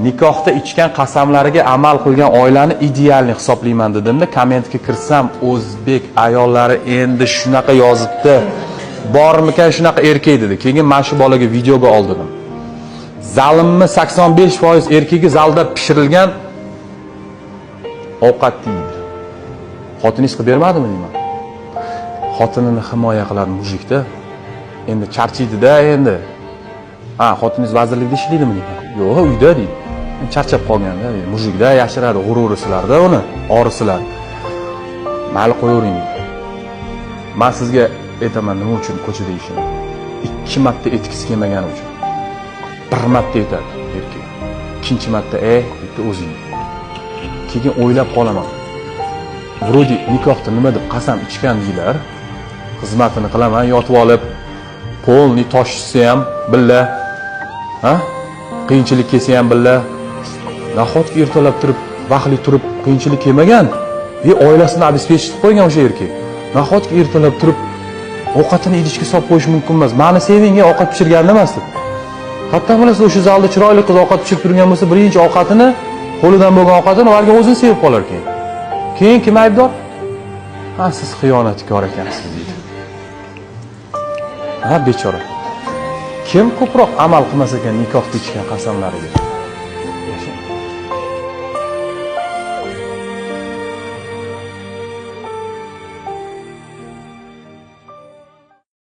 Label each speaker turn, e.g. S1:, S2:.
S1: nikohda ichgan qasamlariga amal qilgan oilani idealni hisoblayman dedimda, kommentga kirsam o'zbek ayollari endi shunaqa yozibdi. Bormikan shunaqa erkak dedi. Keyin men shu bolaga videoga oldim. Zalimmi 85% erkagi zalda pishirilgan ovqat deydi. Xotiningiz qilib bermadimi deyman. Xotinini himoya qilar mujikda. Endi charchiydi-da endi. Ha, xotiningiz vazirlikda ishlaydimi deyman. Yo'q, uyda deydi. Charchab qolganda, mujikda yashiradi, g'ururi sizlarda uni, orisilar. Mayli qo'yavering. Men sizga aytaman nima uchun ko'chada ishini. 2 marta etkisi kelmagani uchun. 1 marta aytadi erkak. Ikkinchi marta deb o'zing. Keyin o'ylab qolaman. Vrodi nikohda nima deb qasam ichgan deylar. Xizmatini qilaman, yotib olib, polni toshsa ham billa. Ha? Qiyinchilik kelsa ham billa. Nahotki ertalab turib, vaqtli turib qiyinchilik kelmagan va oilasini обеспечить qo'ygan o'sha erkak. Nahotki ertalab turib ovqatini idishga solib qo'yish mumkin emas. Meni sevingan ovqat pishirganda emas. Hatto bilasiz, o'sha zalda chiroyli qiz ovqat pishirib turgan bo'lsa, birinchi ovqatini, qo'lidan bo'lgan ovqatini ularga o'zini sevib qolar ekan. Keyin kim aybdor? Ha, siz xiyonatkor ekansiz deydi. Ha, bechora. Kim ko'proq amal qilmas ekan nikohda ichgan qasamlariga?